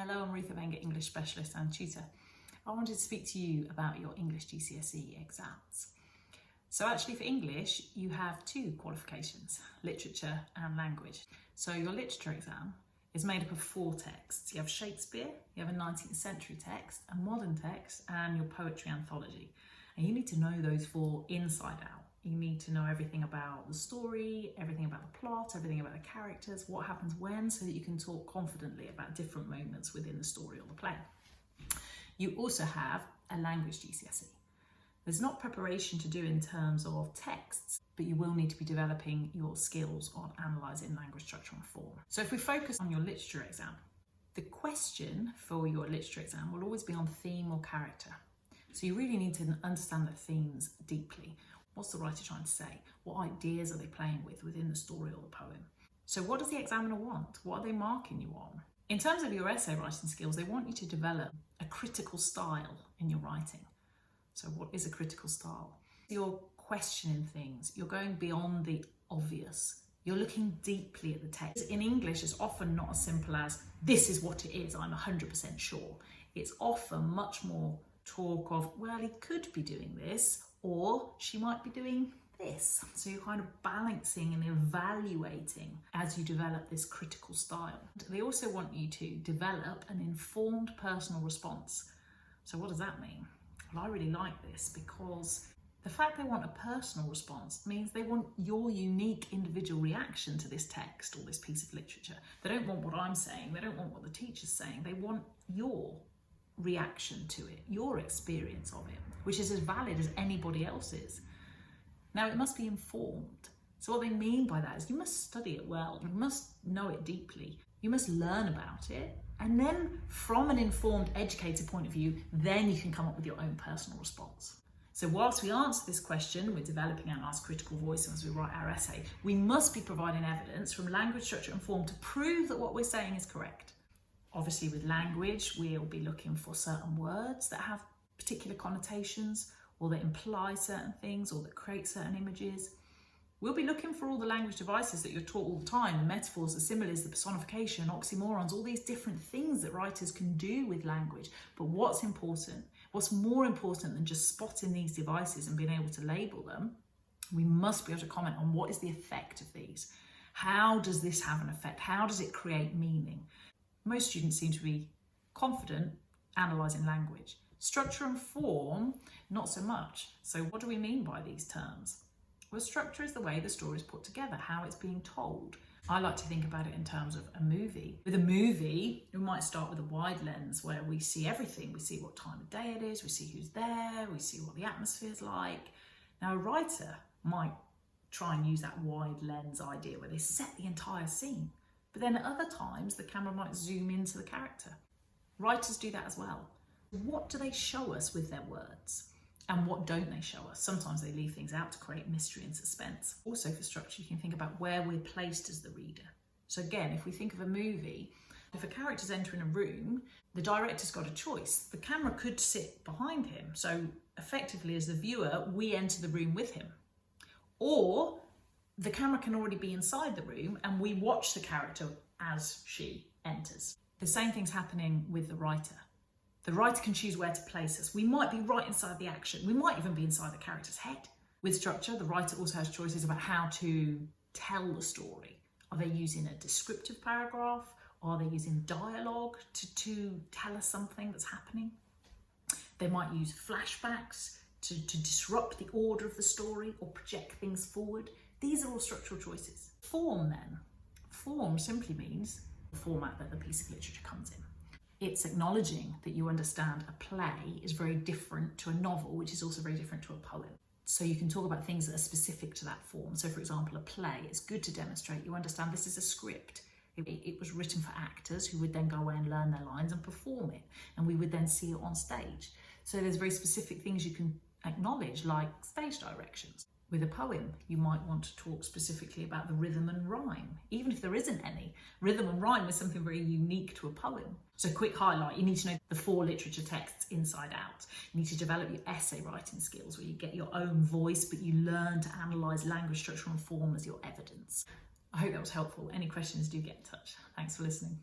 Hello, I'm Ruth Avenger, English specialist and tutor. I wanted to speak to you about your English GCSE exams. So actually for English, you have two qualifications, literature and language. So your literature exam is made up of four texts. You have Shakespeare, you have a 19th century text, a modern text, and your poetry anthology. And you need to know those four inside out. You need to know everything about the story, everything about the plot, everything about the characters, what happens when, so that you can talk confidently about different moments within the story or the play. You also have a language GCSE. There's not preparation to do in terms of texts, but you will need to be developing your skills on analysing language structure and form. So if we focus on your literature exam, the question for your literature exam will always be on theme or character. So you really need to understand the themes deeply. What's the writer trying to say? What ideas are they playing with within the story or the poem? So what does the examiner want? What are they marking you on? In terms of your essay writing skills, they want you to develop a critical style in your writing. So what is a critical style? You're questioning things. You're going beyond the obvious. You're looking deeply at the text. In English, it's often not as simple as, this is what it is, I'm 100% sure. It's often much more talk of, well, he could be doing this, or she might be doing this. So you're kind of balancing and evaluating as you develop this critical style. They also want you to develop an informed personal response. So what does that mean? Well, I really like this because the fact they want a personal response means they want your unique individual reaction to this text or this piece of literature. They don't want what I'm saying, they don't want what the teacher's saying, they want your reaction to it, your experience of it, which is as valid as anybody else's. Now, it must be informed. So what they mean by that is you must study it well, you must know it deeply, you must learn about it, and then from an informed, educated point of view, then you can come up with your own personal response. So whilst we answer this question, we're developing our nice critical voice as we write our essay, we must be providing evidence from language, structure and form to prove that what we're saying is correct. Obviously with language, we'll be looking for certain words that have particular connotations or that imply certain things or that create certain images. We'll be looking for all the language devices that you're taught all the time, the metaphors, the similes, the personification, oxymorons, all these different things that writers can do with language. But what's important, what's more important than just spotting these devices and being able to label them, we must be able to comment on what is the effect of these. How does this have an effect? How does it create meaning? Most students seem to be confident analysing language. Structure and form, not so much. So what do we mean by these terms? Well, structure is the way the story is put together, how it's being told. I like to think about it in terms of a movie. With a movie, we might start with a wide lens where we see everything. We see what time of day it is, we see who's there, we see what the atmosphere's like. Now, a writer might try and use that wide lens idea where they set the entire scene. But then at other times, the camera might zoom into the character. Writers do that as well. What do they show us with their words? And what don't they show us? Sometimes they leave things out to create mystery and suspense. Also for structure, you can think about where we're placed as the reader. So again, if we think of a movie, if a character's entering a room, the director's got a choice. The camera could sit behind him. So effectively, as the viewer, we enter the room with him. Or the camera can already be inside the room and we watch the character as she enters. The same thing's happening with the writer. The writer can choose where to place us. We might be right inside the action. We might even be inside the character's head. With structure, the writer also has choices about how to tell the story. Are they using a descriptive paragraph? Are they using dialogue to tell us something that's happening? They might use flashbacks to disrupt the order of the story or project things forward. These are all structural choices. Form then. Form simply means the format that the piece of literature comes in. It's acknowledging that you understand a play is very different to a novel, which is also very different to a poem. So you can talk about things that are specific to that form. So for example, a play, it's good to demonstrate you understand this is a script. It was written for actors who would then go away and learn their lines and perform it. And we would then see it on stage. So there's very specific things you can acknowledge, like stage directions. With a poem, you might want to talk specifically about the rhythm and rhyme, even if there isn't any. Rhythm and rhyme is something very unique to a poem. So quick highlight, you need to know the four literature texts inside out. You need to develop your essay writing skills where you get your own voice, but you learn to analyse language, structure and form as your evidence. I hope that was helpful. Any questions, do get in touch. Thanks for listening.